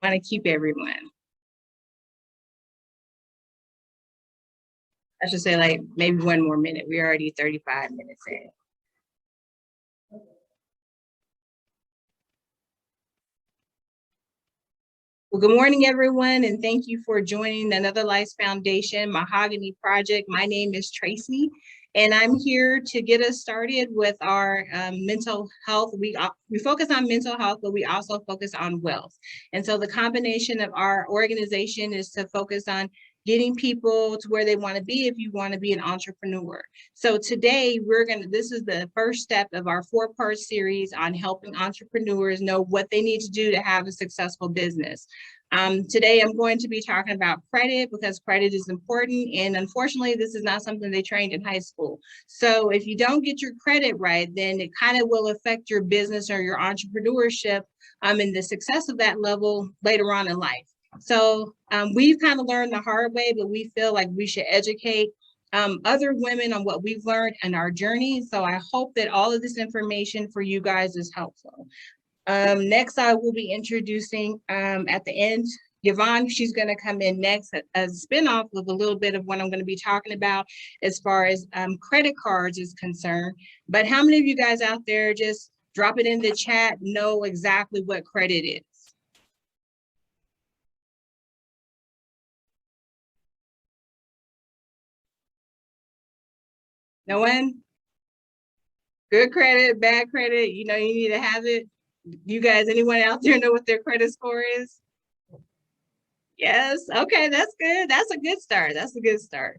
Want to keep everyone. I should say like maybe one more minute. We're already 35 minutes in. Well, good morning, everyone, and thank you for joining another Life Foundation Mahogany Project. My name is Tracy, and I'm here to get us started with our mental health. We focus on mental health, but we also focus on wealth. And so the combination of our organization is to focus on getting people to where they want to be if you want to be an entrepreneur. So today this is the first step of our 4-part series on helping entrepreneurs know what they need to do to have a successful business. Today I'm going to be talking about credit because credit is important, and unfortunately this is not something they trained in high school. So if you don't get your credit right, then it kind of will affect your business or your entrepreneurship and the success of that level later on in life. So we've kind of learned the hard way, but we feel like we should educate other women on what we've learned in our journey. So I hope that all of this information for you guys is helpful. Next, I will be introducing at the end, Yvonne. She's going to come in next as a spinoff of a little bit of what I'm going to be talking about as far as credit cards is concerned. But how many of you guys out there, just drop it in the chat, know exactly what credit is? No one? Good credit, bad credit, you need to have it. You guys, anyone out there know what their credit score is? Yes. Okay, that's good. That's a good start. That's a good start.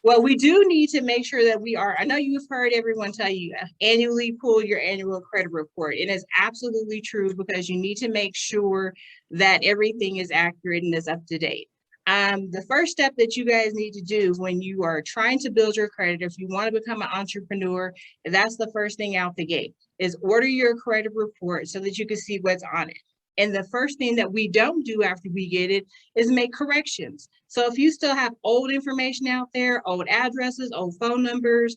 Well, we do need to make sure that I know you've heard everyone tell you annually pull your annual credit report. It is absolutely true because you need to make sure that everything is accurate and is up to date. The first step that you guys need to do when you are trying to build your credit, if you want to become an entrepreneur, that's the first thing out the gate, is order your credit report so that you can see what's on it. And the first thing that we don't do after we get it is make corrections. So if you still have old information out there, old addresses, old phone numbers,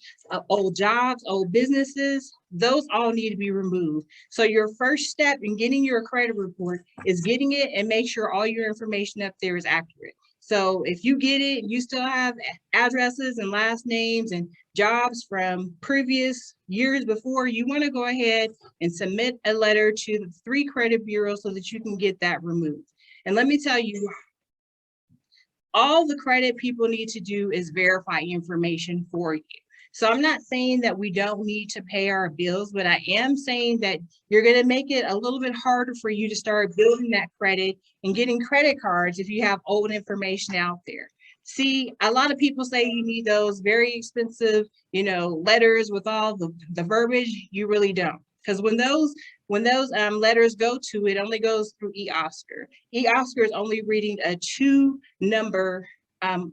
old jobs, old businesses, those all need to be removed. So your first step in getting your credit report is getting it and make sure all your information up there is accurate. So if you get it, you still have addresses and last names and jobs from previous years before, you want to go ahead and submit a letter to the 3 credit bureaus so that you can get that removed. And let me tell you, all the credit people need to do is verify information for you. So I'm not saying that we don't need to pay our bills, but I am saying that you're going to make it a little bit harder for you to start building that credit and getting credit cards if you have old information out there. See, a lot of people say you need those very expensive, letters with all the verbiage. You really don't. Because when those letters go to, it only goes through eOscar. eOscar is only reading a 2-number.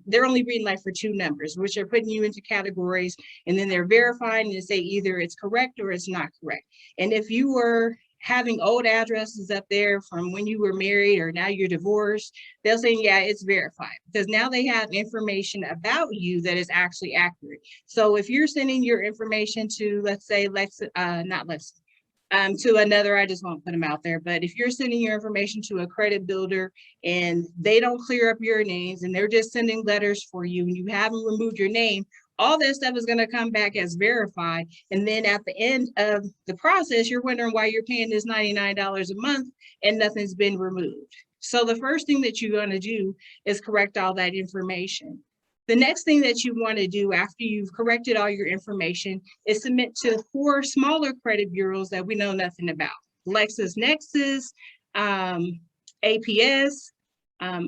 They're only reading like for 2 numbers, which are putting you into categories, and then they're verifying and say either it's correct or it's not correct. And if you were having old addresses up there from when you were married or now you're divorced, they'll say, yeah, it's verified, because now they have information about you that is actually accurate. So if you're sending your information to, let's say, to another, I just won't put them out there, but if you're sending your information to a credit builder and they don't clear up your names and they're just sending letters for you and you haven't removed your name, all that stuff is going to come back as verified. And then at the end of the process, you're wondering why you're paying this $99 a month and nothing's been removed. So the first thing that you're going to do is correct all that information. The next thing that you want to do after you've corrected all your information is submit to 4 smaller credit bureaus that we know nothing about. LexisNexis, APS,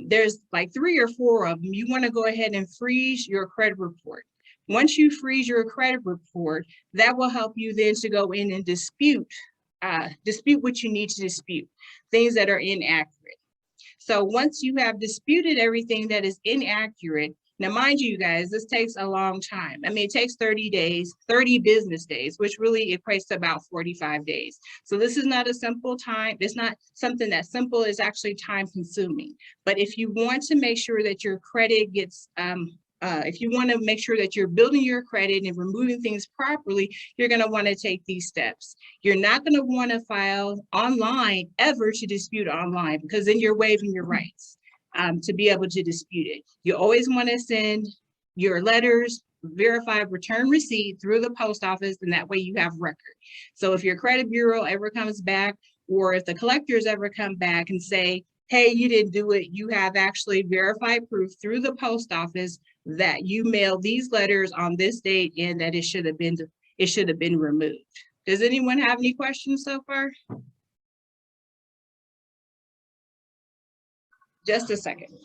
there's like 3 or 4 of them. You want to go ahead and freeze your credit report. Once you freeze your credit report, that will help you then to go in and dispute what you need to dispute, things that are inaccurate. So once you have disputed everything that is inaccurate, now mind you guys, this takes a long time. I mean, it takes 30 days, 30 business days, which really equates to about 45 days. So this is not a simple time. It's not something that simple. It's actually time consuming. But if you want to make sure that your credit gets if you want to make sure that you're building your credit and removing things properly, you're going to want to take these steps. You're not going to want to file online ever to dispute online, because then you're waiving your rights to be able to dispute it. You always want to send your letters, verified return receipt through the post office, and that way you have record. So if your credit bureau ever comes back, or if the collectors ever come back and say, hey, you didn't do it, you have actually verified proof through the post office that you mailed these letters on this date and that it should have been removed. Does anyone have any questions so far? Just a second.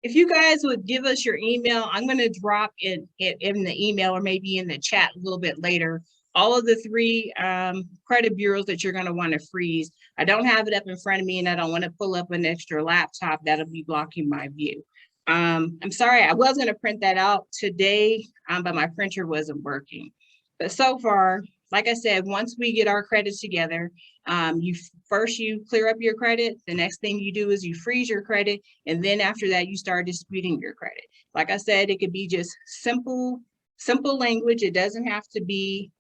If you guys would give us your email, I'm going to drop in the email, or maybe in the chat a little bit later, all of the 3 credit bureaus that you're going to want to freeze. I don't have it up in front of me, and I don't want to pull up an extra laptop that'll be blocking my view. I'm sorry, I was going to print that out today, but my printer wasn't working. But so far, like I said, once we get our credits together, you clear up your credit. The next thing you do is you freeze your credit, and then after that you start disputing your credit. Like I said, it could be just simple language. It doesn't have to be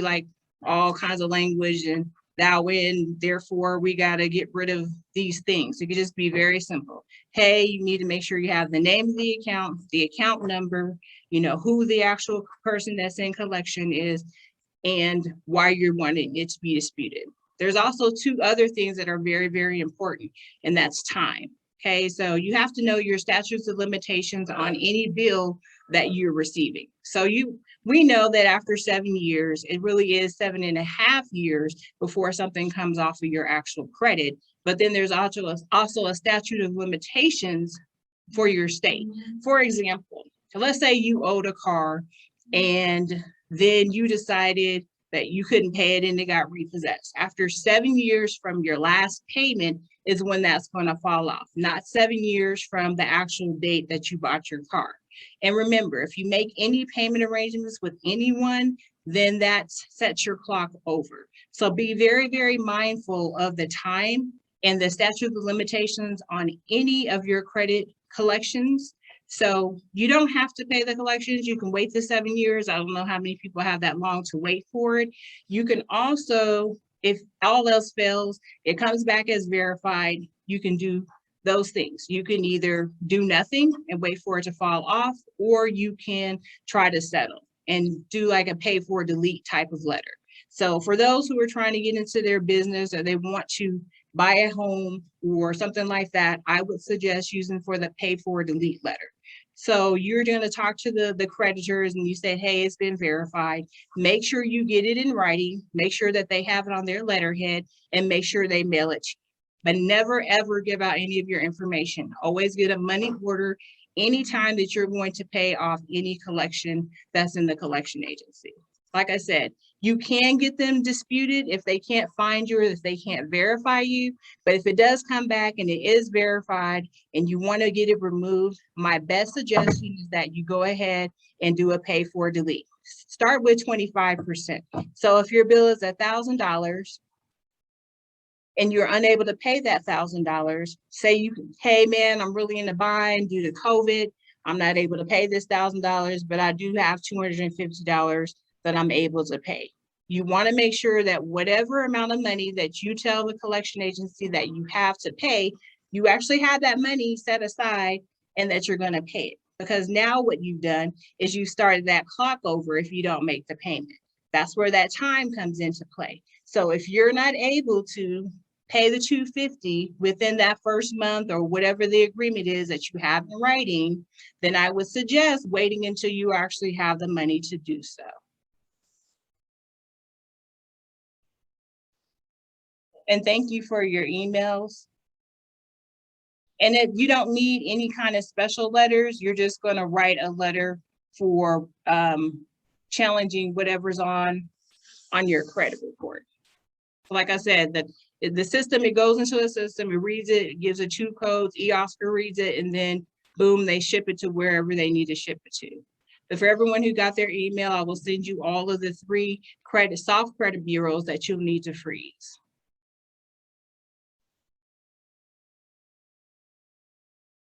like all kinds of language and thou win, therefore we got to get rid of these things. It could just be very simple. Hey, you need to make sure you have the name of the account number, you know, who the actual person that's in collection is, and why you're wanting it to be disputed. There's also 2 other things that are very, very important, and that's time. Okay, so you have to know your statutes of limitations on any bill that you're receiving. So we know that after 7 years, it really is 7.5 years before something comes off of your actual credit. But then there's also a statute of limitations for your state. For example, let's say you owed a car and then you decided that you couldn't pay it and it got repossessed. After 7 years from your last payment is when that's going to fall off, not 7 years from the actual date that you bought your car. And remember, if you make any payment arrangements with anyone, then that sets your clock over. So be very, very mindful of the time and the statute of limitations on any of your credit collections. So you don't have to pay the collections. You can wait the 7 years. I don't know how many people have that long to wait for it. You can also, if all else fails, it comes back as verified, you can do those things. You can either do nothing and wait for it to fall off, or you can try to settle and do like a pay for delete type of letter. So for those who are trying to get into their business, or they want to buy a home or something like that, I would suggest using for the pay for delete letter. So you're going to talk to the creditors and you say, hey, it's been verified. Make sure you get it in writing, make sure that they have it on their letterhead, and make sure they mail it to you. But never, ever give out any of your information. Always get a money order anytime that you're going to pay off any collection that's in the collection agency. Like I said, you can get them disputed if they can't find you or if they can't verify you. But if it does come back and it is verified and you want to get it removed, my best suggestion is that you go ahead and do a pay for delete. Start with 25%. So if your bill is $1,000 and you're unable to pay that $1,000, say hey man, I'm really in a bind due to COVID. I'm not able to pay this $1,000, but I do have $250 that I'm able to pay. You want to make sure that whatever amount of money that you tell the collection agency that you have to pay, you actually have that money set aside and that you're going to pay it. Because now what you've done is you started that clock over if you don't make the payment. That's where that time comes into play. So if you're not able to pay the $250 within that first month or whatever the agreement is that you have in writing, then I would suggest waiting until you actually have the money to do so. And thank you for your emails. And if you don't need any kind of special letters, you're just going to write a letter for challenging whatever's on your credit report. Like I said, the system, it goes into the system, it reads it, it gives it 2 codes, eOscar reads it, and then boom, they ship it to wherever they need to ship it to. But for everyone who got their email, I will send you all of the 3 soft credit bureaus that you'll need to freeze.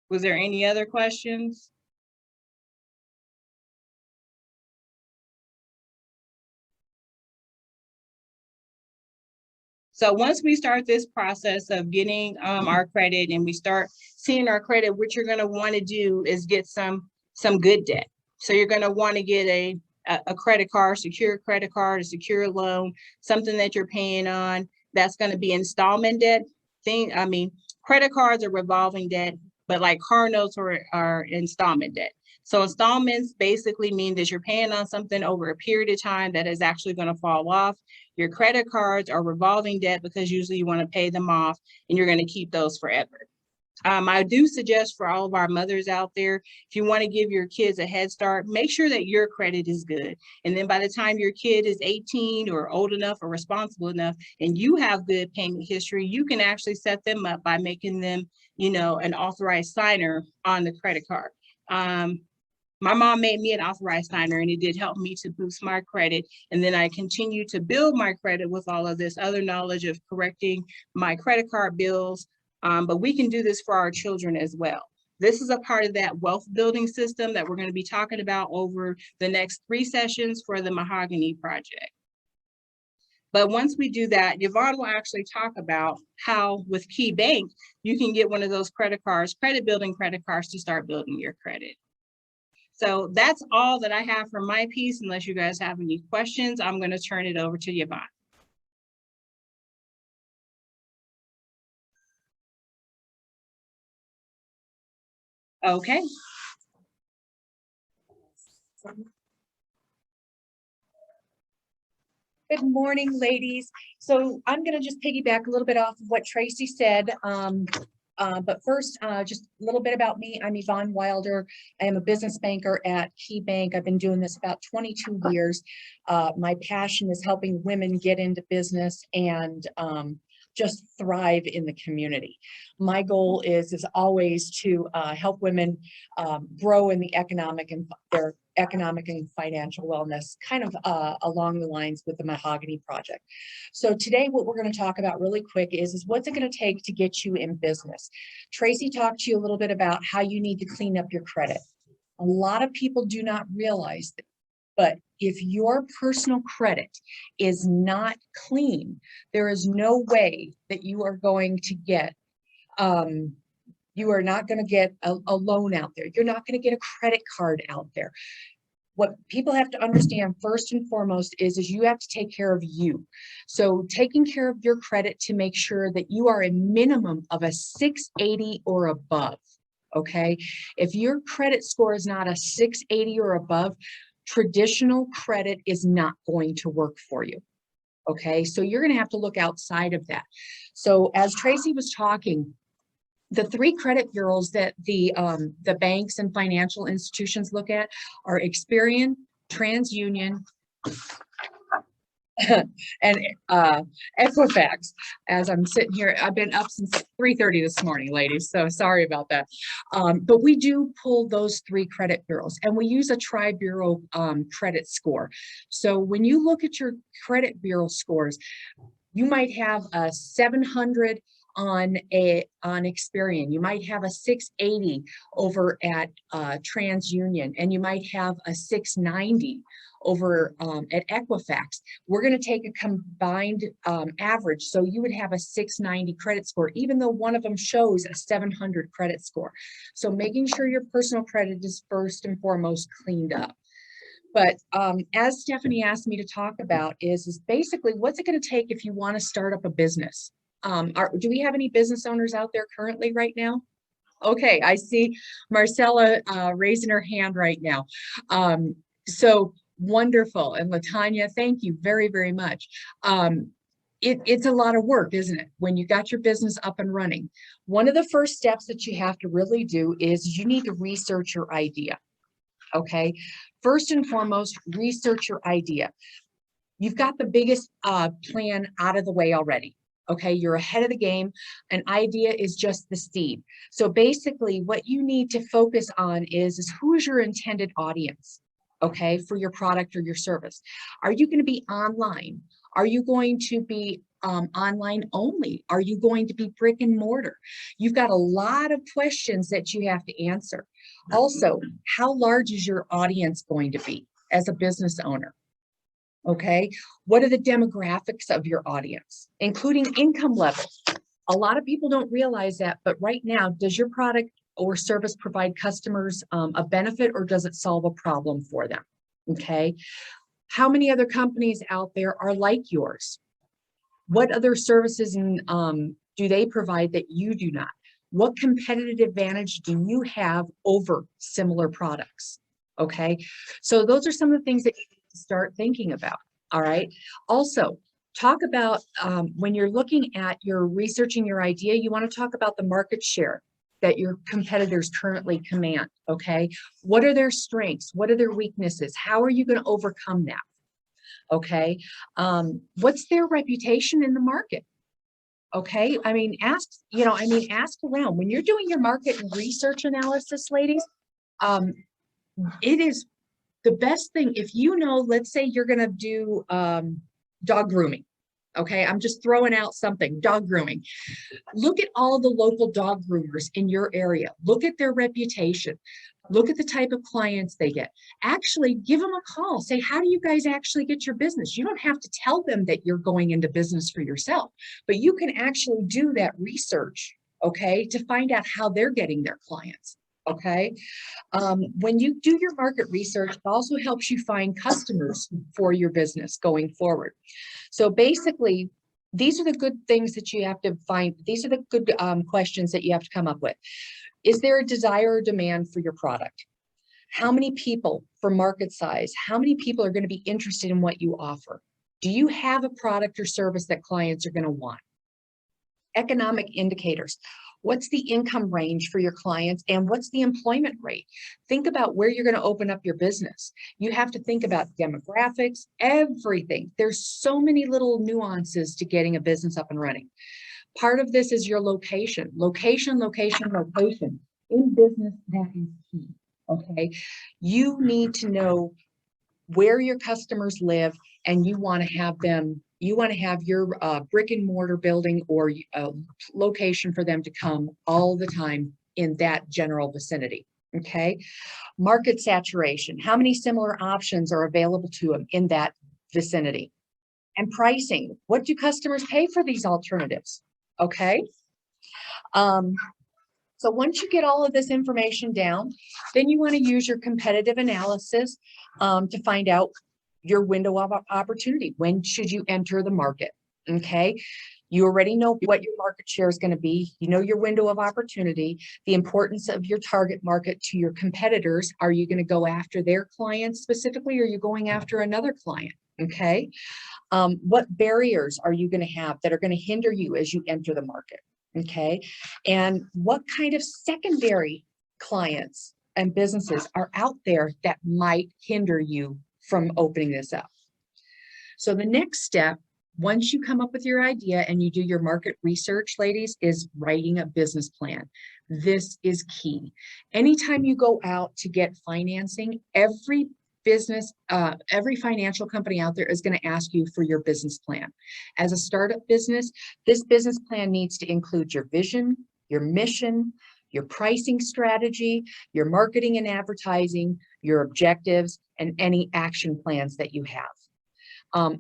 Was there any other questions? So once we start this process of getting our credit and we start seeing our credit, what you're going to want to do is get some good debt. So you're going to want to get a credit card, secure credit card, a secure loan, something that you're paying on. That's going to be installment debt. Credit cards are revolving debt, but like car notes are installment debt. So installments basically mean that you're paying on something over a period of time that is actually going to fall off. Your credit cards are revolving debt because usually you want to pay them off and you're going to keep those forever. I do suggest for all of our mothers out there, if you want to give your kids a head start, make sure that your credit is good. And then by the time your kid is 18 or old enough or responsible enough, and you have good payment history, you can actually set them up by making them, an authorized signer on the credit card. My mom made me an authorized signer, and it did help me to boost my credit. And then I continued to build my credit with all of this other knowledge of correcting my credit card bills. But we can do this for our children as well. This is a part of that wealth building system that we're going to be talking about over the next 3 sessions for the Mahogany Project. But once we do that, Yvonne will actually talk about how with Key Bank, you can get one of those credit building credit cards to start building your credit. So that's all that I have for my piece. Unless you guys have any questions, I'm going to turn it over to Yvonne. Okay. Good morning, ladies. So I'm going to just piggyback a little bit off of what Tracy said. But first, just a little bit about me. I'm Yvonne Wilder. I am a business banker at Key Bank. I've been doing this about 22 years. My passion is helping women get into business and just thrive in the community. My goal is always to help women grow in the their economic and financial wellness, kind of along the lines with the Mahogany Project. So today what we're going to talk about really quick is what's it going to take to get you in business. Tracy talked to you a little bit about how you need to clean up your credit. A lot of people do not realize that, but if your personal credit is not clean, there is no way that you are going to get you are not going to get a loan out there. You're not going to get a credit card out there. What people have to understand first and foremost is you have to take care of you. So taking care of your credit to make sure that you are a minimum of a 680 or above. Okay. If your credit score is not a 680 or above, traditional credit is not going to work for you. Okay. So you're going to have to look outside of that. So as Tracy was talking, the 3 credit bureaus that the banks and financial institutions look at are Experian, TransUnion, and Equifax. As I'm sitting here, I've been up since 3:30 this morning, ladies, so sorry about that. But we do pull those 3 credit bureaus, and we use a tri-bureau credit score. So when you look at your credit bureau scores, you might have a 700 on Experian. You might have a 680 over at TransUnion, and you might have a 690 over at Equifax. We're going to take a combined average. So you would have a 690 credit score, even though one of them shows a 700 credit score. So making sure your personal credit is first and foremost cleaned up. But as Stephanie asked me to talk about is basically what's it going to take if you want to start up a business? Do we have any business owners out there currently right now? Okay, I see Marcella raising her hand right now. So wonderful. And Latanya, thank you very, very much. It's a lot of work, isn't it? When you got your business up and running. One of the first steps that you have to really do is you need to research your idea. Okay, first and foremost, research your idea. You've got the biggest plan out of the way already. Okay, you're ahead of the game. An idea is just the seed. So basically what you need to focus on is who is your intended audience? okay, for your product or your service? Are you going to be online? Are you going to be online only? Are you going to be brick and mortar? You've got a lot of questions that you have to answer. Also, how large is your audience going to be as a business owner? Okay, what are the demographics of your audience, including income level? A lot of people don't realize that, but right now, does your product or service provide customers a benefit, or does it solve a problem for them? Okay, how many other companies out there are like yours? What other services and do they provide that you do not? What competitive advantage do you have over similar products? Okay, so those are some of the things that you need to start thinking about. All right. Also, talk about when you're looking at your researching your idea, you want to talk about the market share that your competitors currently command. Okay, what are their strengths? What are their weaknesses? How are you going to overcome that? Okay, what's their reputation in the market? Okay, I mean, ask, ask around. When you're doing your market and research analysis, ladies, it is the best thing if you know, let's say you're going to do dog grooming. Okay, I'm just throwing out something, dog grooming. Look at all the local dog groomers in your area. Look at their reputation. Look at the type of clients they get. Actually, give them a call. Say, how do you guys actually get your business? You don't have to tell them that you're going into business for yourself, but you can actually do that research, okay, to find out how they're getting their clients, okay? When you do your market research, it also helps you find customers for your business going forward. So basically, these are the good things that you have to find. These are the good questions that you have to come up with. Is there a desire or demand for your product? How many people for market size? How many people are going to be interested in what you offer? Do you have a product or service that clients are going to want? Economic indicators. What's the income range for your clients and what's the employment rate? Think about where you're going to open up your business. You have to think about demographics, everything. There's so many little nuances to getting a business up and running. Part of this is your location. Location, location, location. In business, that is key, okay? You need to know where your customers live and you want to have them, you want to have your brick and mortar building or a location for them to come all the time in that general vicinity, okay? Market saturation. How many similar options are available to them in that vicinity? And pricing. What do customers pay for these alternatives? Okay. So once you get all of this information down, then you want to use your competitive analysis to find out your window of opportunity. When should you enter the market? Okay. You already know what your market share is going to be. You know your window of opportunity, the importance of your target market to your competitors. Are you going to go after their clients specifically, or are you going after another client? Okay. What barriers are you going to have that are going to hinder you as you enter the market? Okay. And what kind of secondary clients and businesses are out there that might hinder you from opening this up? So the next step, once you come up with your idea and you do your market research, ladies, is writing a business plan. This is key. Anytime you go out to get financing, every business, every financial company out there is going to ask you for your business plan. As a startup business, this business plan needs to include your vision, your mission, your pricing strategy, your marketing and advertising, your objectives, and any action plans that you have.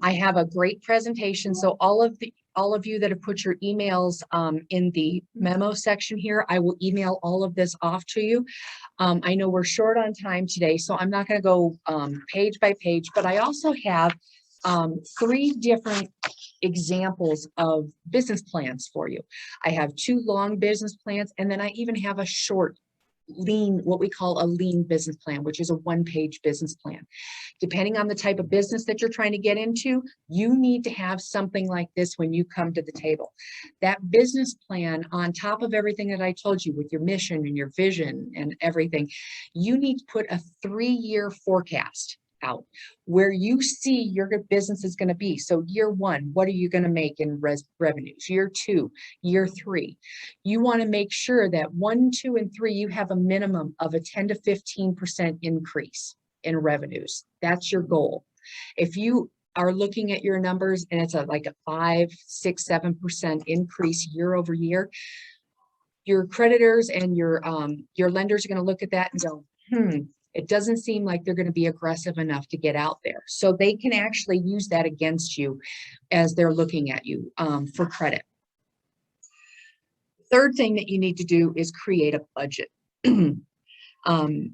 I have a great presentation. So all of you that have put your emails in the memo section here, I will email all of this off to you. I know we're short on time today, so I'm not going to go page by page, but I also have 3 different examples of business plans for you. I have 2 long business plans, and then I even have a short lean, what we call a lean business plan, which is a 1-page business plan. Depending on the type of business that you're trying to get into, you need to have something like this when you come to the table. That business plan, on top of everything that I told you with your mission and your vision and everything, you need to put a 3-year forecast out where you see your business is going to be. So year 1, what are you going to make in revenues? Year 2, year 3. You want to make sure that 1, 2, and 3, you have a minimum of a 10 to 15% increase in revenues. That's your goal. If you are looking at your numbers and it's like a 5, 6, 7% increase year over year, your creditors and your lenders are going to look at that and go, it doesn't seem like they're going to be aggressive enough to get out there. So they can actually use that against you as they're looking at you for credit. Third thing that you need to do is create a budget.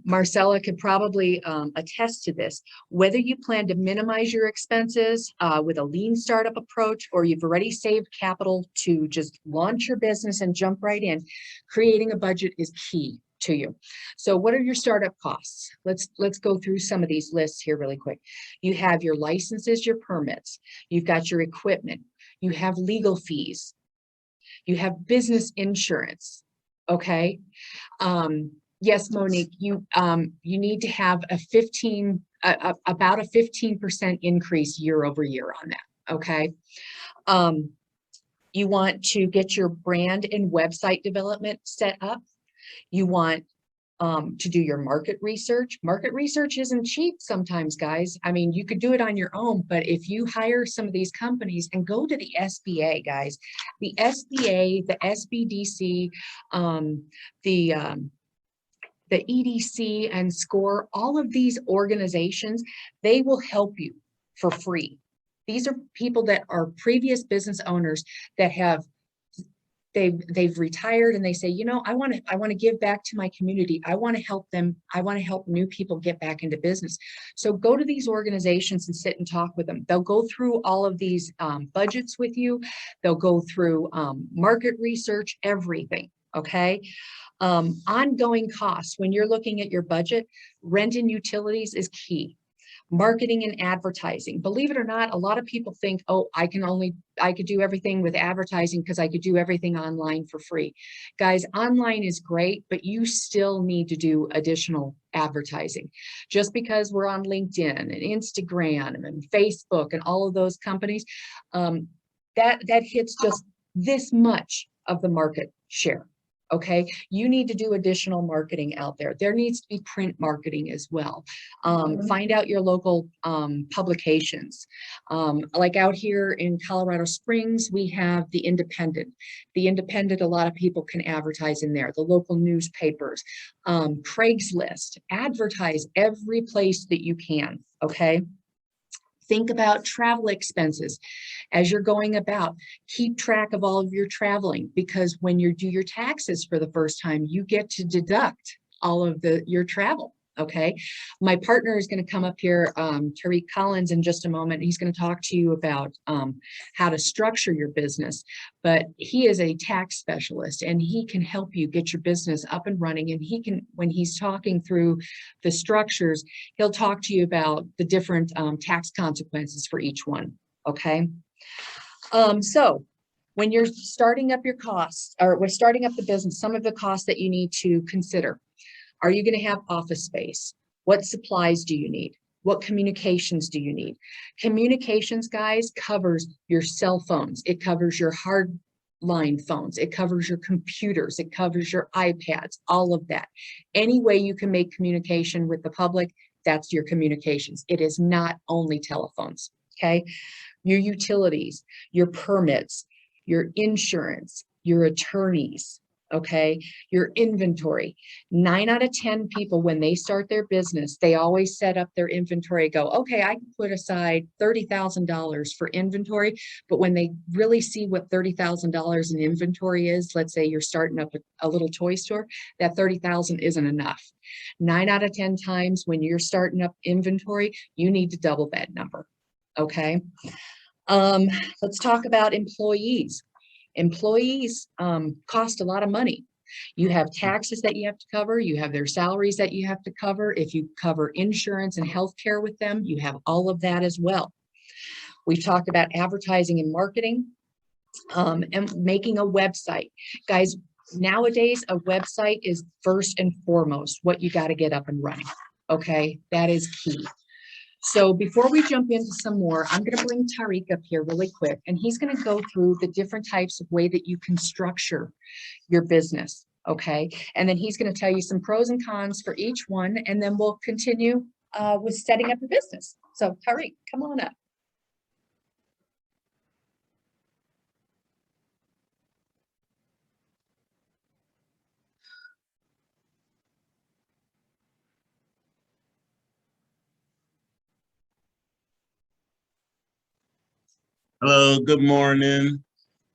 Marcella could probably attest to this. Whether you plan to minimize your expenses with a lean startup approach, or you've already saved capital to just launch your business and jump right in, creating a budget is key to you. So what are your startup costs? Let's go through some of these lists here really quick. You have your licenses, your permits, you've got your equipment, you have legal fees, you have business insurance. Okay. Yes, Monique, you need to have about a 15% increase year over year on that. Okay. You want to get your brand and website development set up. You want to do your market research. Market research isn't cheap sometimes, guys. I mean, you could do it on your own, but if you hire some of these companies and go to the SBA, guys, the SBA, the SBDC, the EDC and SCORE, all of these organizations, they will help you for free. These are people that are previous business owners that they've retired and they say, you know, I want to give back to my community. I want to help them. I want to help new people get back into business. So go to these organizations and sit and talk with them. They'll go through all of these budgets with you. They'll go through market research, everything. Okay. Ongoing costs. When you're looking at your budget, rent and utilities is key. Marketing and advertising. Believe it or not, a lot of people think, oh, I could do everything with advertising because I could do everything online for free. Guys, online is great, but you still need to do additional advertising. Just because we're on LinkedIn and Instagram and Facebook and all of those companies, that hits just this much of the market share. Okay, you need to do additional marketing out there. There needs to be print marketing as well. Find out your local publications. Like out here in Colorado Springs, we have the Independent. The Independent, a lot of people can advertise in there. The local newspapers, Craigslist, advertise every place that you can, okay? Think about travel expenses as you're going about. Keep track of all of your traveling, because when you do your taxes for the first time, you get to deduct all of your travel. Okay. My partner is going to come up here, Tariq Collins, in just a moment. He's going to talk to you about how to structure your business, but he is a tax specialist and he can help you get your business up and running. And he can, when he's talking through the structures, he'll talk to you about the different tax consequences for each one. Okay. So when you're starting up your costs, or we're starting up the business, some of the costs that you need to consider. Are you going to have office space? What supplies do you need? What communications do you need? Communications, guys, covers your cell phones. It covers your hard line phones. It covers your computers. It covers your iPads, all of that. Any way you can make communication with the public, that's your communications. It is not only telephones, okay? Your utilities, your permits, your insurance, your attorneys, okay, your inventory. 9 out of 10 people, when they start their business, they always set up their inventory, go, okay, I can put aside $30,000 for inventory. But when they really see what $30,000 in inventory is, let's say you're starting up a little toy store, that $30,000 isn't enough. 9 out of 10 times when you're starting up inventory, you need to double that number, okay? Let's talk about employees. Employees cost a lot of money. You have taxes that you have to cover. You have their salaries that you have to cover. If you cover insurance and healthcare with them, you have all of that as well. We've talked about advertising and marketing and making a website. Guys, nowadays, a website is first and foremost what you got to get up and running. Okay, that is key. So before we jump into some more, I'm going to bring Tariq up here really quick, and he's going to go through the different types of way that you can structure your business, okay? And then he's going to tell you some pros and cons for each one, and then we'll continue with setting up a business. So Tariq, come on up. Hello, good morning.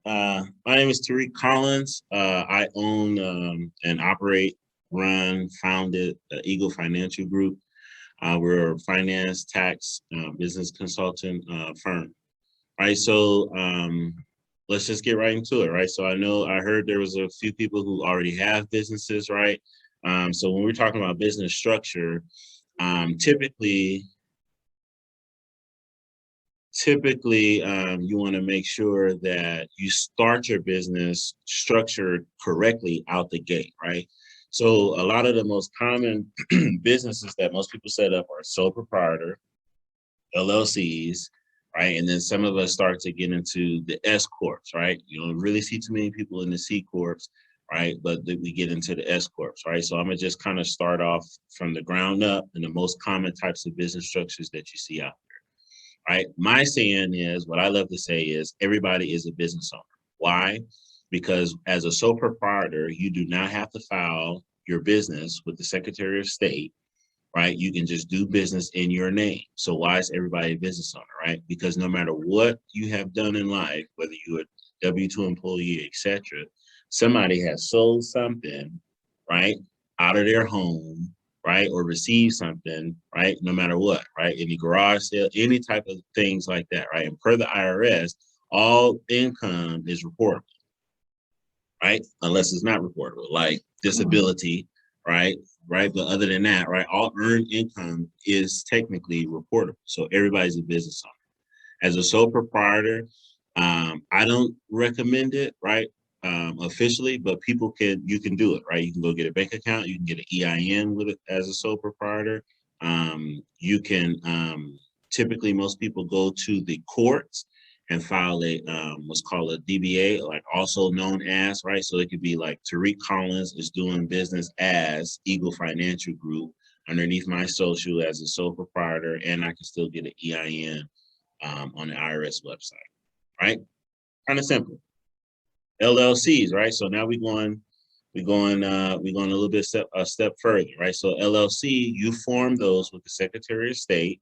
My name is Tariq Collins. I own and operate, run, founded Eagle Financial Group. We're a finance, tax, business consultant firm. Right, so let's just get right into it, right? So I heard there was a few people who already have businesses, right? So when we're talking about business structure, typically you want to make sure that you start your business structured correctly out the gate, right? So a lot of the most common businesses that most people set up are sole proprietor, LLCs, right? And then some of us start to get into the S corps, right? You don't really see too many people in the C corps, right? But we get into the S corps, right? So I'm gonna just kind of start off from the ground up and the most common types of business structures that you see out there, right? My saying is, what I love to say is, everybody is a business owner. Why? Because as a sole proprietor, you do not have to file your business with the Secretary of State, right? You can just do business in your name. So why is everybody a business owner, right? Because no matter what you have done in life, whether you're a W-2 employee, etc., somebody has sold something, right, out of their home, right, or received something, right, no matter what, right, any garage sale, any type of things like that, right? And per the IRS, all income is reportable, right, unless it's not reportable, like disability, right? Right. But other than that, right, all earned income is technically reportable. So everybody's a business owner. As a sole proprietor, I don't recommend it, right, officially, but you can do it, right? You can go get a bank account, you can get an EIN with it as a sole proprietor. You can, typically most people go to the courts and file a what's called a DBA, like also known as, right? So it could be like Tariq Collins is doing business as Eagle Financial Group underneath my social as a sole proprietor, and I can still get an EIN on the IRS website, right? Kind of simple. LLCs, right? So now we're going a little bit a step further, right? So LLC, you form those with the Secretary of State,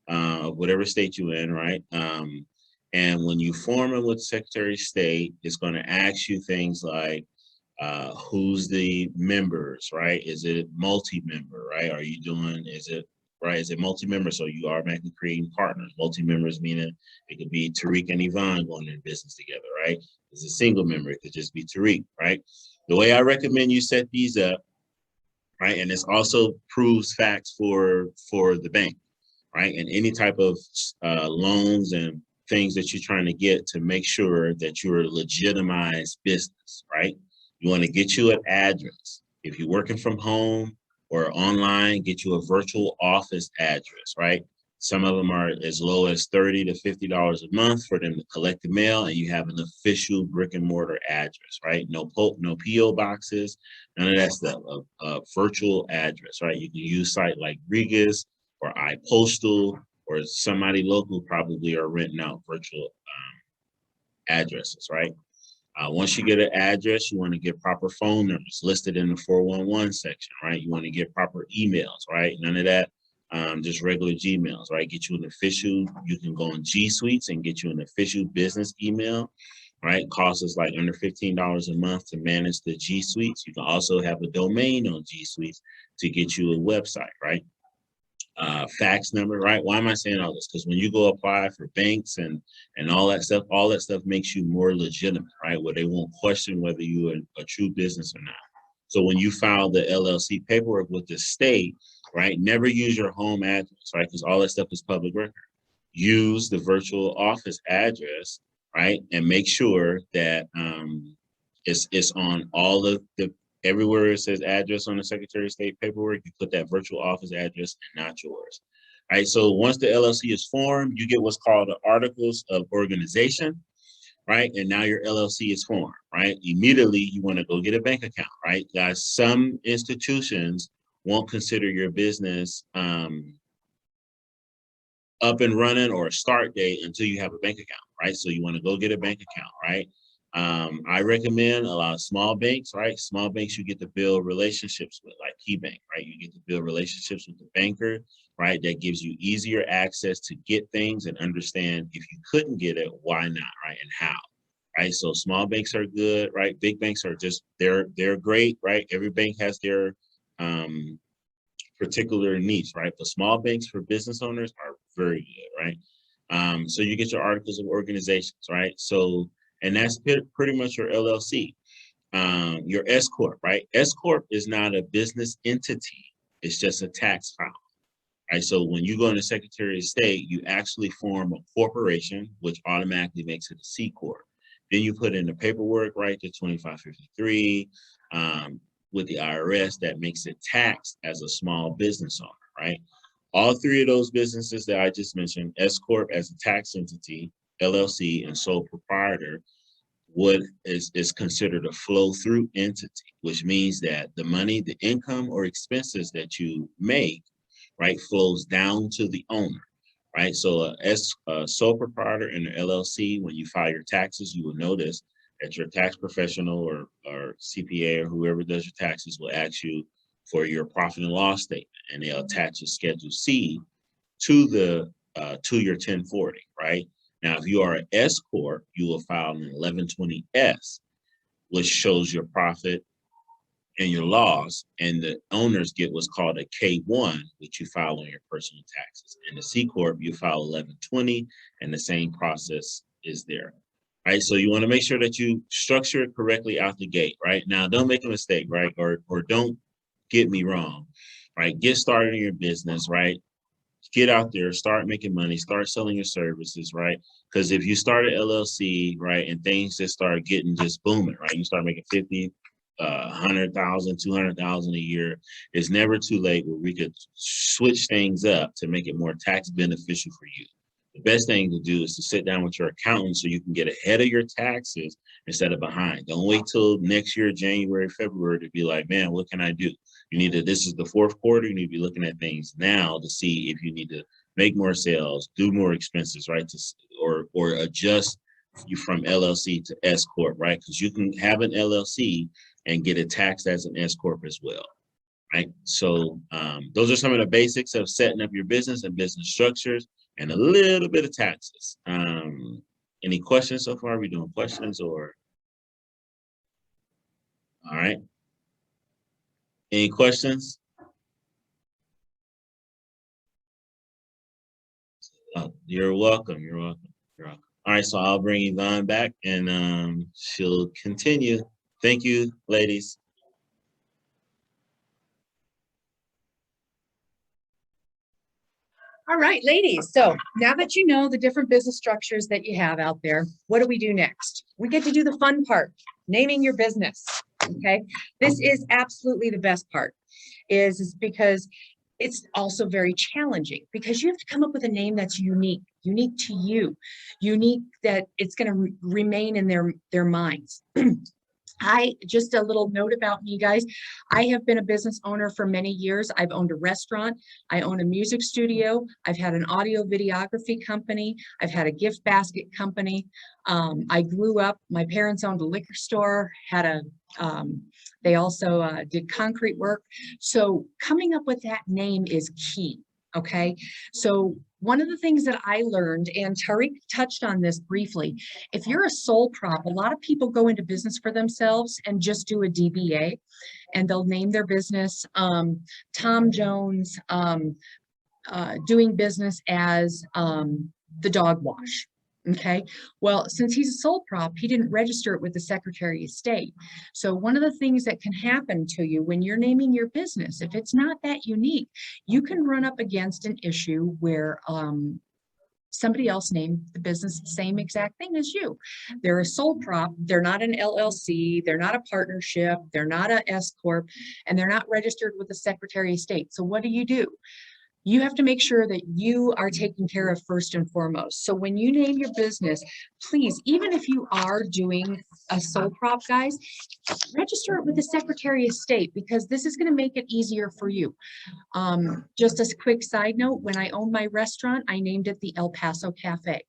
of whatever state you're in, right? And when you form it with Secretary of State, it's going to ask you things like, who's the members, right? Is it multi-member, right? Is it multi-member? So you are automatically creating partners. Multi-members meaning it could be Tariq and Yvonne going into business together, right? It's a single member, it could just be Tariq, right? The way I recommend you set these up, right? And this also proves facts for the bank, right? And any type of loans and things that you're trying to get to make sure that you're a legitimized business, right? You want to get you an address. If you're working from home or online, get you a virtual office address, right? Some of them are as low as $30 to $50 a month for them to collect the mail, and you have an official brick and mortar address, right? No PO boxes, none of that stuff. A virtual address, right? You can use site like Regus or iPostal, or somebody local probably are renting out virtual addresses, right? Once you get an address, you want to get proper phone numbers listed in the 411 section, right? You want to get proper emails, right? None of that, just regular Gmails, right? Get you an official, you can go on G Suites and get you an official business email, right? Costs us like under $15 a month to manage the G Suites. You can also have a domain on G Suites to get you a website, right? Fax number, right? Why am I saying all this? Because when you go apply for banks and all that stuff makes you more legitimate, right? Where they won't question whether you're a true business or not. So when you file the LLC paperwork with the state, right, never use your home address, right? Because all that stuff is public record. Use the virtual office address, right? And make sure that it's on all of the everywhere it says address on the Secretary of State paperwork, you put that virtual office address and not yours. All right, so once the LLC is formed, you get what's called the Articles of Organization, right? And now your LLC is formed, right? Immediately, you want to go get a bank account, right? Guys, some institutions won't consider your business up and running or a start date until you have a bank account, right? So you want to go get a bank account, right? I recommend a lot of small banks, right? Small banks you get to build relationships with, like KeyBank, right? You get to build relationships with the banker, right? That gives you easier access to get things and understand if you couldn't get it, why not, right? And how, right? So small banks are good, right? Big banks are just, they're great, right? Every bank has their particular niche, right? But small banks for business owners are very good, right? So you get your articles of organizations, right? So, and that's pretty much your LLC. Your S Corp, right? S Corp is not a business entity. It's just a tax file, right? So when you go into Secretary of State, you actually form a corporation, which automatically makes it a C Corp. Then you put in the paperwork, right, to 2553 with the IRS that makes it taxed as a small business owner, right? All three of those businesses that I just mentioned, S Corp as a tax entity, LLC, and sole proprietor, what is considered a flow-through entity, which means that the money, the income or expenses that you make, right, flows down to the owner, right? So a sole proprietor in the LLC, when you file your taxes, you will notice that your tax professional or CPA or whoever does your taxes will ask you for your profit and loss statement, and they'll attach a Schedule C to the to your 1040, right? Now, if you are an S Corp, you will file an 1120S, which shows your profit and your loss, and the owners get what's called a K1, which you file on your personal taxes. And the C Corp, you file 1120, and the same process is there, right? So you want to make sure that you structure it correctly out the gate, right? Now, don't make a mistake, right? Or don't get me wrong, right? Get started in your business, right? Get out there, start making money, start selling your services, right? Because if you start an LLC, right, and things just start getting just booming, right? You start making 50, 100,000, 200,000 a year. It's never too late where we could switch things up to make it more tax beneficial for you. The best thing to do is to sit down with your accountant so you can get ahead of your taxes instead of behind. Don't wait till next year, January, February to be like, man, what can I do? You need to, this is the fourth quarter, you need to be looking at things now to see if you need to make more sales, do more expenses, right? Or adjust you from LLC to S Corp, right? Because you can have an LLC and get it taxed as an S Corp as well, right? So those are some of the basics of setting up your business and business structures and a little bit of taxes. Any questions so far? Are we doing questions or? All right. Any questions? Oh, you're welcome. You're welcome. You're welcome. All right, so I'll bring Yvonne back and she'll continue. Thank you, ladies. All right, ladies. So now that you know the different business structures that you have out there, what do we do next? We get to do the fun part, naming your business. Okay. This is absolutely the best part is because it's also very challenging because you have to come up with a name that's unique to you, unique that it's going to remain in their minds. Just a little note about me, guys. I have been a business owner for many years. I've owned a restaurant. I own a music studio. I've had an audio videography company. I've had a gift basket company. I grew up, my parents owned a liquor store, they also did concrete work. So coming up with that name is key. Okay. So one of the things that I learned, and Tariq touched on this briefly, if you're a sole prop, a lot of people go into business for themselves and just do a DBA and they'll name their business Tom Jones doing business as the dog wash. Okay, well, since he's a sole prop, he didn't register it with the Secretary of State. So one of the things that can happen to you when you're naming your business, if it's not that unique, you can run up against an issue where somebody else named the business the same exact thing as you. They're a sole prop, they're not an LLC, they're not a partnership, they're not a S Corp, and they're not registered with the Secretary of State. So what do? You have to make sure that you are taken care of first and foremost. So when you name your business, please, even if you are doing a sole prop, guys, register it with the Secretary of State, because this is going to make it easier for you. Just as a quick side note, when I owned my restaurant, I named it the El Paso Cafe.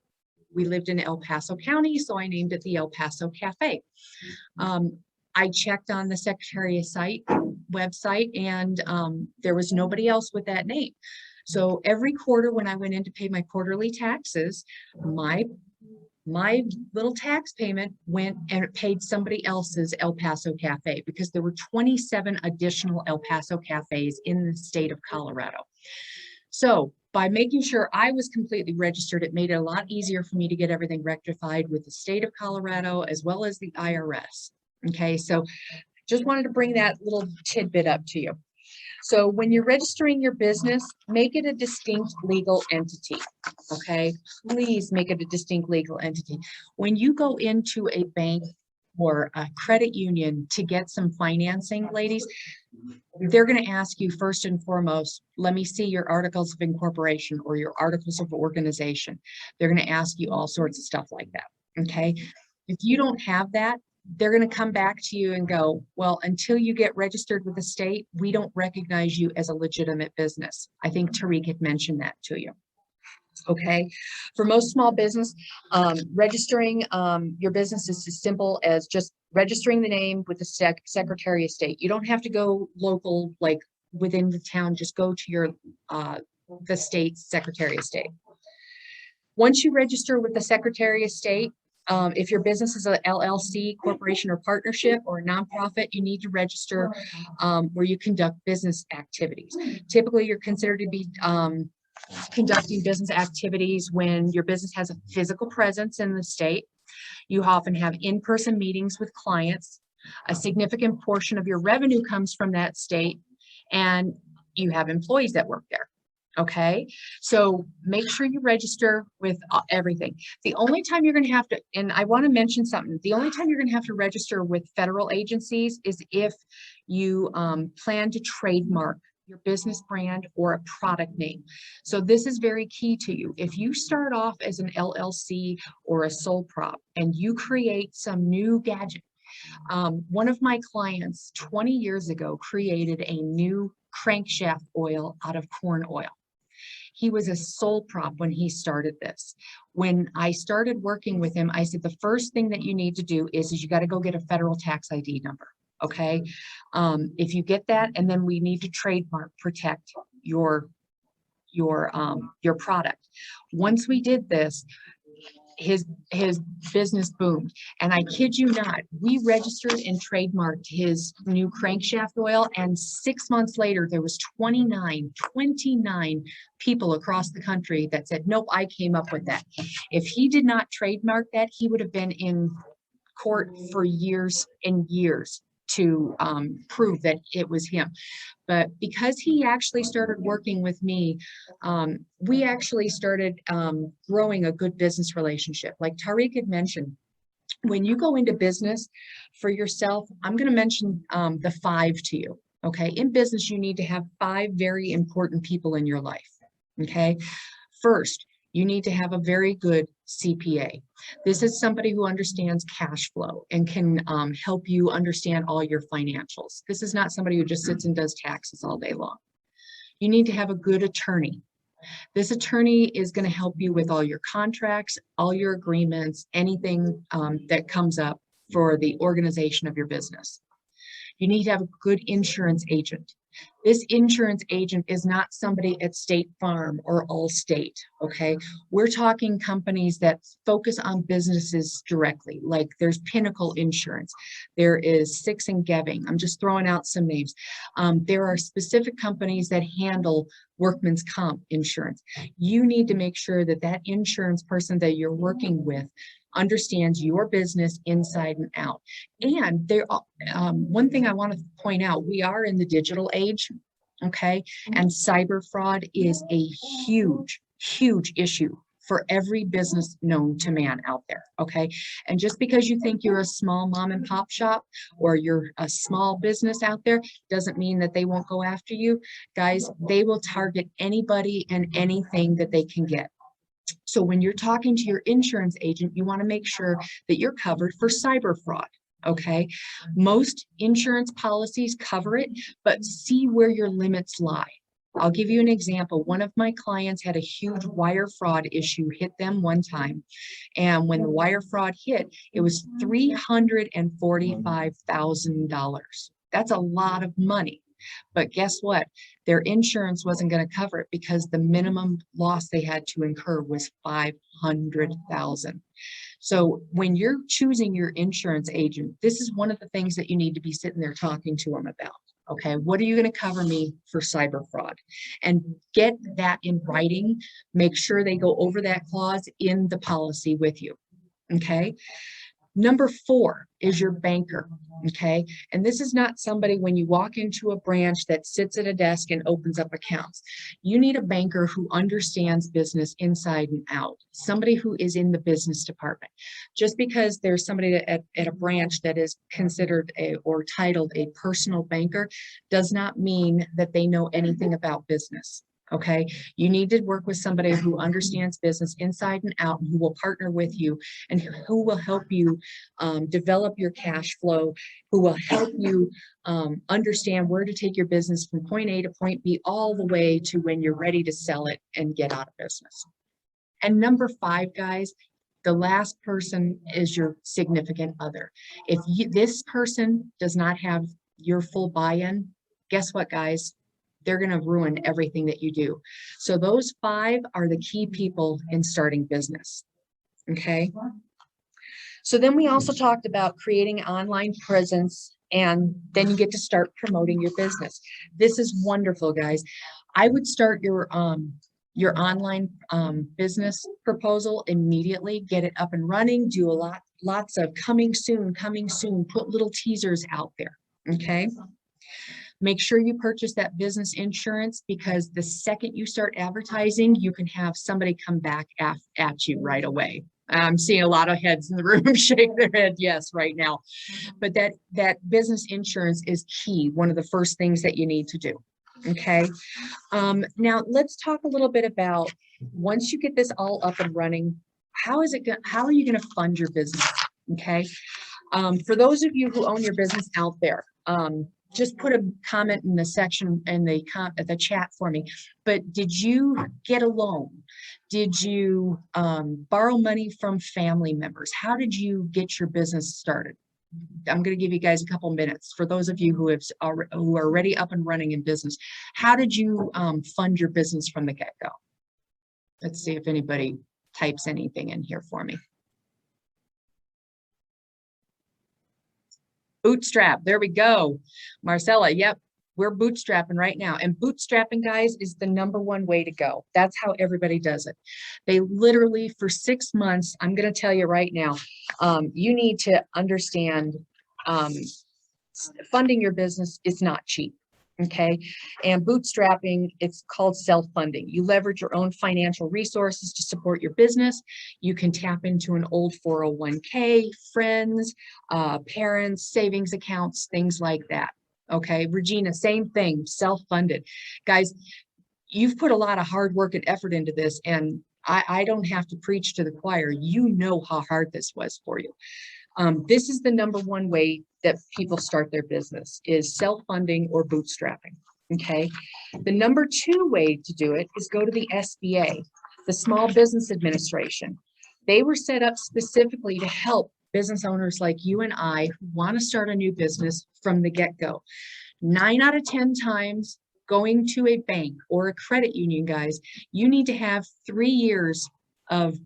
We lived in El Paso County, so I named it the El Paso Cafe. I checked on the Secretary of State website, and there was nobody else with that name. So every quarter when I went in to pay my quarterly taxes, my little tax payment went and it paid somebody else's El Paso Cafe, because there were 27 additional El Paso cafes in the state of Colorado. So by making sure I was completely registered, it made it a lot easier for me to get everything rectified with the state of Colorado as well as the IRS. Okay, so just wanted to bring that little tidbit up to you. So when you're registering your business, make it a distinct legal entity. Okay, please make it a distinct legal entity. When you go into a bank or a credit union to get some financing, ladies, they're going to ask you first and foremost, let me see your articles of incorporation or your articles of organization. They're going to ask you all sorts of stuff like that. Okay, if you don't have that, they're going to come back to you and go, well, until you get registered with the state, we don't recognize you as a legitimate business. I think Tariq had mentioned that to you. Okay, for most small business, registering your business is as simple as just registering the name with the Secretary of State. You don't have to go local, like within the town. Just go to your the state Secretary of State. Once you register with the Secretary of State, if your business is a LLC, corporation, or partnership, or a nonprofit, you need to register where you conduct business activities. Typically, you're considered to be conducting business activities when your business has a physical presence in the state. You often have in-person meetings with clients. A significant portion of your revenue comes from that state, and you have employees that work there. Okay, so make sure you register with everything. The only time you're going to have to, and I want to mention something, the only time you're going to have to register with federal agencies is if you plan to trademark your business brand or a product name. So this is very key to you. If you start off as an LLC or a sole prop and you create some new gadget, one of my clients 20 years ago created a new crankshaft oil out of corn oil. He was a sole prop when he started this. When I started working with him, I said, the first thing that you need to do is you got to go get a federal tax ID number. Okay. If you get that, and then we need to trademark, protect your product. Once we did this, his business boomed. And I kid you not, we registered and trademarked his new crankshaft oil. And 6 months later, there was 29 people across the country that said, nope, I came up with that. If he did not trademark that, he would have been in court for years and years to prove that it was him. But because he actually started working with me, we actually started growing a good business relationship. Like Tariq had mentioned, when you go into business for yourself, I'm going to mention the 5 to you. Okay, in business, you need to have 5 very important people in your life. Okay, first, you need to have a very good CPA. This is somebody who understands cash flow and can help you understand all your financials. This is not somebody who just sits and does taxes all day long. You need to have a good attorney. This attorney is going to help you with all your contracts, all your agreements, anything that comes up for the organization of your business. You need to have a good insurance agent. This insurance agent is not somebody at State Farm or Allstate, okay? We're talking companies that focus on businesses directly, like there's Pinnacle Insurance, there is Six and Geving. I'm just throwing out some names. There are specific companies that handle workman's comp insurance. You need to make sure that that insurance person that you're working with understands your business inside and out. And there, one thing I want to point out, we are in the digital age, okay? And cyber fraud is a huge issue for every business known to man out there, okay? And just because you think you're a small mom and pop shop or you're a small business out there, doesn't mean that they won't go after you. Guys, they will target anybody and anything that they can get. So when you're talking to your insurance agent, you want to make sure that you're covered for cyber fraud. Okay, most insurance policies cover it, but see where your limits lie. I'll give you an example. One of my clients had a huge wire fraud issue hit them one time. And when the wire fraud hit, it was $345,000. That's a lot of money. But guess what? Their insurance wasn't going to cover it because the minimum loss they had to incur was $500,000. So when you're choosing your insurance agent, this is one of the things that you need to be sitting there talking to them about. Okay, what are you going to cover me for cyber fraud? And get that in writing. Make sure they go over that clause in the policy with you. Okay. Number 4 is your banker, okay? And this is not somebody when you walk into a branch that sits at a desk and opens up accounts. You need a banker who understands business inside and out, somebody who is in the business department. Just because there's somebody at a branch that is considered or titled a personal banker does not mean that they know anything about business. Okay, you need to work with somebody who understands business inside and out, and who will partner with you and who will help you develop your cash flow, who will help you understand where to take your business from point A to point B, all the way to when you're ready to sell it and get out of business. And number 5, guys, the last person is your significant other. If this person does not have your full buy-in, guess what, guys? They're going to ruin everything that you do. So those 5 are the key people in starting business. Okay. So then we also talked about creating an online presence, and then you get to start promoting your business. This is wonderful, guys. I would start your online business proposal immediately, get it up and running, do lots of coming soon, put little teasers out there. Okay. Make sure you purchase that business insurance, because the second you start advertising, you can have somebody come back at you right away. I'm seeing a lot of heads in the room shake their head yes right now. But that business insurance is key, one of the first things that you need to do. Okay. Now let's talk a little bit about, once you get this all up and running, how are you going to fund your business? Okay. For those of you who own your business out there, just put a comment in the section in the chat for me. But did you get a loan? Did you borrow money from family members? How did you get your business started? I'm going to give you guys a couple minutes. For those of you who are already up and running in business, how did you fund your business from the get-go? Let's see if anybody types anything in here for me. Bootstrap, there we go. Marcella, yep, we're bootstrapping right now. And bootstrapping, guys, is the #1 way to go. That's how everybody does it. They literally, for 6 months, I'm going to tell you right now, you need to understand funding your business is not cheap. Okay. And bootstrapping, it's called self-funding. You leverage your own financial resources to support your business. You can tap into an old 401k, friends, parents, savings accounts, things like that. Okay. Regina, same thing, self-funded. Guys, you've put a lot of hard work and effort into this, and I don't have to preach to the choir. You know how hard this was for you. This is the #1 way that people start their business, is self-funding or bootstrapping. Okay. The #2 way to do it is go to the SBA, the Small Business Administration. They were set up specifically to help business owners like you and I who want to start a new business from the get-go. 9 out of 10 times going to a bank or a credit union, guys, you need to have 3 years of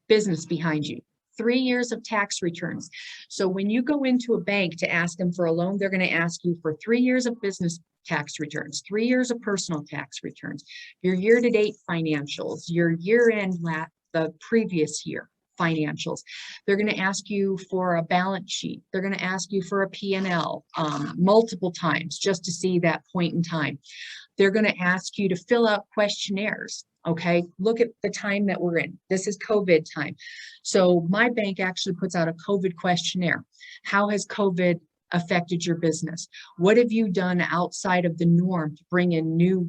business behind you. 3 years of tax returns. So when you go into a bank to ask them for a loan, they're going to ask you for 3 years of business tax returns, 3 years of personal tax returns, your year-to-date financials, your year-end the previous year financials. They're going to ask you for a balance sheet. They're going to ask you for a P&L multiple times just to see that point in time. They're going to ask you to fill out questionnaires. Okay, look at the time that we're in. This is COVID time. So my bank actually puts out a COVID questionnaire. How has COVID affected your business? What have you done outside of the norm to bring in new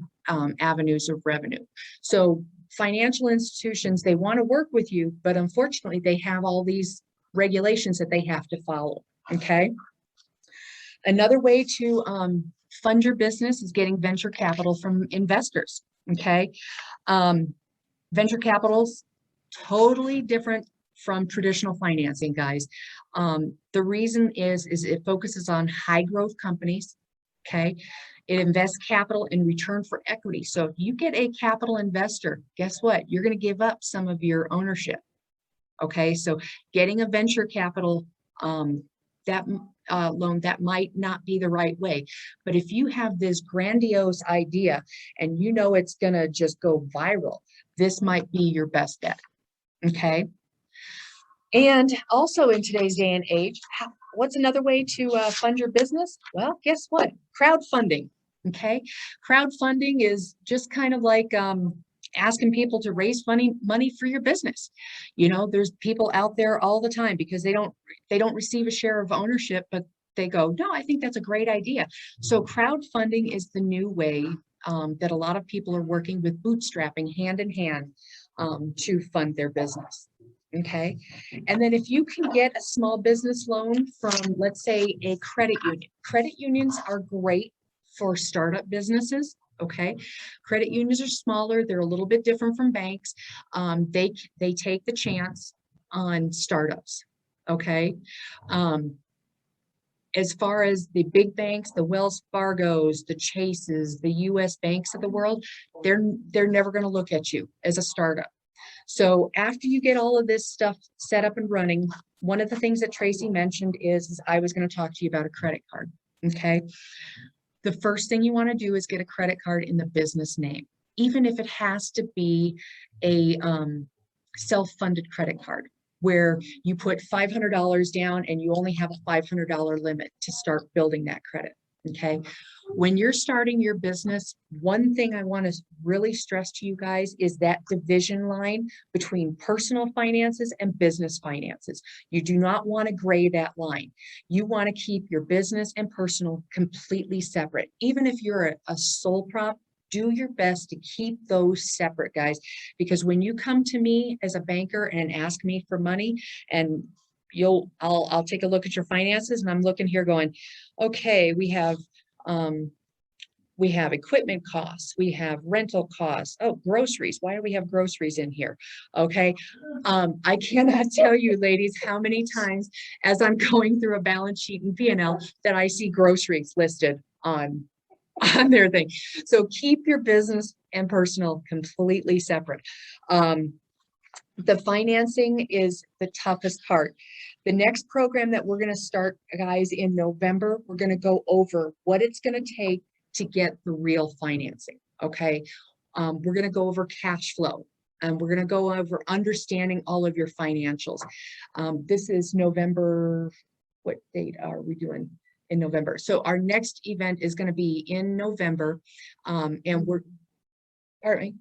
avenues of revenue? So financial institutions, they want to work with you, but unfortunately they have all these regulations that they have to follow. Okay. Another way to fund your business is getting venture capital from investors. Okay. Venture capital's totally different from traditional financing, guys. The reason is it focuses on high growth companies. Okay. It invests capital in return for equity. So if you get a capital investor, guess what? You're going to give up some of your ownership. Okay. So getting a venture capital loan, that might not be the right way. But if you have this grandiose idea and you know it's going to just go viral, this might be your best bet. Okay. And also in today's day and age, what's another way to fund your business? Well, guess what? Crowdfunding. Okay. Crowdfunding is just kind of like asking people to raise money for your business. You know, there's people out there all the time because they don't receive a share of ownership, but they go, no, I think that's a great idea. So crowdfunding is the new way that a lot of people are working with, bootstrapping hand in hand to fund their business. Okay. And then if you can get a small business loan from, let's say, a credit union. Credit unions are great for startup businesses. Okay. Credit unions are smaller. They're a little bit different from banks. They take the chance on startups. Okay. As far as the big banks, the Wells Fargos, the Chases, the US banks of the world, they're never going to look at you as a startup. So after you get all of this stuff set up and running, one of the things that Tracy mentioned is I was going to talk to you about a credit card. Okay. The first thing you want to do is get a credit card in the business name, even if it has to be a self-funded credit card where you put $500 down and you only have a $500 limit to start building that credit. Okay. When you're starting your business, one thing I want to really stress to you guys is that division line between personal finances and business finances. You do not want to gray that line. You want to keep your business and personal completely separate. Even if you're a sole prop, do your best to keep those separate, guys, because when you come to me as a banker and ask me for money, and I'll take a look at your finances, and I'm looking here going, okay, we have equipment costs, we have rental costs, oh, groceries. Why do we have groceries in here? Okay. I cannot tell you, ladies, how many times as I'm going through a balance sheet in P&L that I see groceries listed on their thing. So keep your business and personal completely separate. The financing is the toughest part. The next program that we're going to start, guys, in November, we're going to go over what it's going to take to get the real financing. Okay. We're going to go over cash flow, and we're going to go over understanding all of your financials. This is November. What date are we doing in November? So our next event is going to be in November. And we're, all right.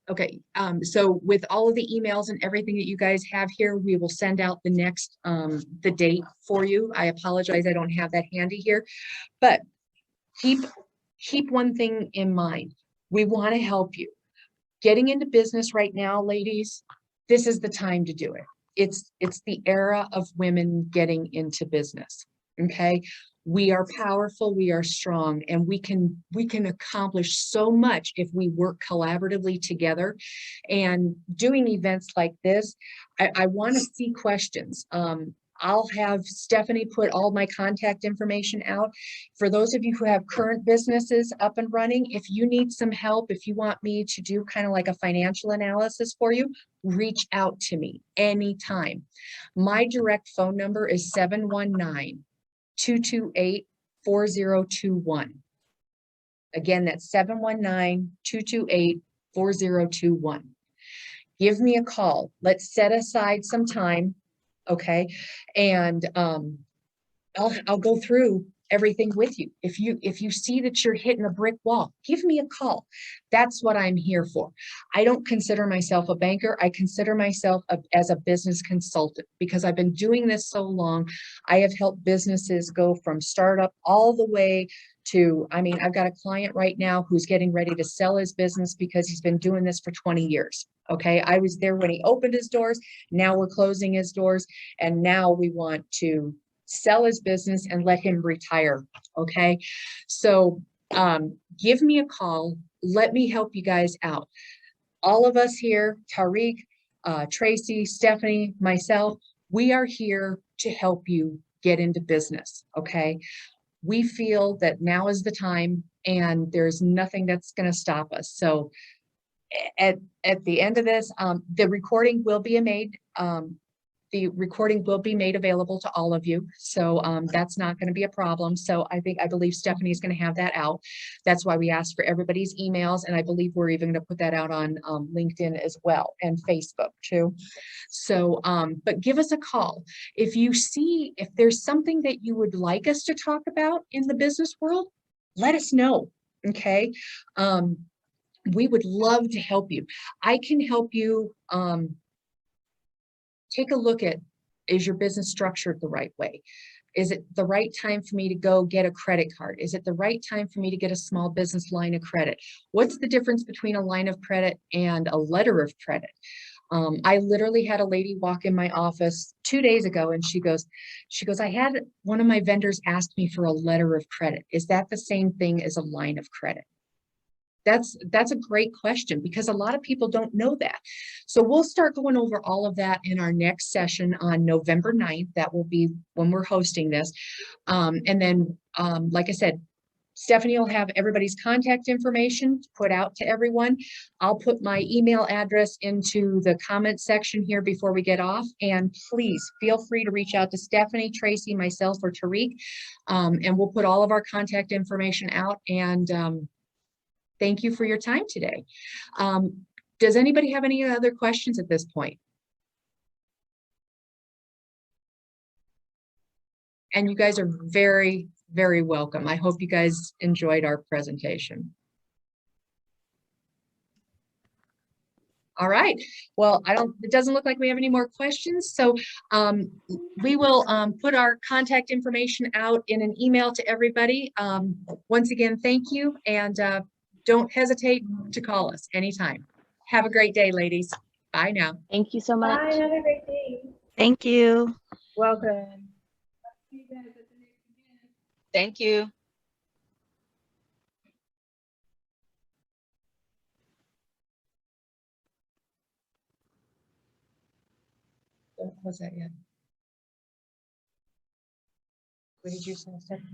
Okay, so with all of the emails and everything that you guys have here, we will send out the next, the date for you. I apologize, I don't have that handy here, but keep one thing in mind. We want to help you. Getting into business right now, ladies, this is the time to do it. It's the era of women getting into business, okay? We are powerful, we are strong, and we can accomplish so much if we work collaboratively together. And doing events like this, I want to see questions. I'll have Stephanie put all my contact information out. For those of you who have current businesses up and running, if you need some help, if you want me to do kind of like a financial analysis for you, reach out to me anytime. My direct phone number is 719-228-4021. Again, that's 719-228-4021. Give me a call. Let's set aside some time, okay? And I'll go through everything with you. If you see that you're hitting a brick wall, give me a call. That's what I'm here for. I don't consider myself a banker. I consider myself as a business consultant because I've been doing this so long. I have helped businesses go from startup all the way to, I mean, I've got a client right now who's getting ready to sell his business because he's been doing this for 20 years. Okay. I was there when he opened his doors. Now we're closing his doors. And now we want to sell his business and let him retire. Okay. So give me a call. Let me help you guys out. All of us here, Tariq, Tracy, Stephanie, myself, we are here to help you get into business. Okay. We feel that now is the time and there's nothing that's going to stop us. So at the end of this, the recording will be made. The recording will be made available to all of you. So that's not going to be a problem. So I believe Stephanie is going to have that out. That's why we asked for everybody's emails. And I believe we're even going to put that out on LinkedIn as well and Facebook too. So, but give us a call. If there's something that you would like us to talk about in the business world, let us know. Okay. We would love to help you. I can help you take a look at, is your business structured the right way? Is it the right time for me to go get a credit card? Is it the right time for me to get a small business line of credit? What's the difference between a line of credit and a letter of credit? I literally had a lady walk in my office 2 days ago and she goes, I had one of my vendors ask me for a letter of credit. Is that the same thing as a line of credit? That's a great question because a lot of people don't know that. So we'll start going over all of that in our next session on November 9th. That will be when we're hosting this. And then, like I said, Stephanie will have everybody's contact information put out to everyone. I'll put my email address into the comment section here before we get off. And please feel free to reach out to Stephanie, Tracy, myself, or Tariq. And we'll put all of our contact information out. And thank you for your time today. Does anybody have any other questions at this point? And you guys are very, very welcome. I hope you guys enjoyed our presentation. All right. Well, it doesn't look like we have any more questions. So we will put our contact information out in an email to everybody. Once again, thank you. And don't hesitate to call us anytime. Have a great day, ladies. Bye now. Thank you so much. Bye, have a great day. Thank you. Welcome. Thank you. What was that yet? What did you say, Stephanie?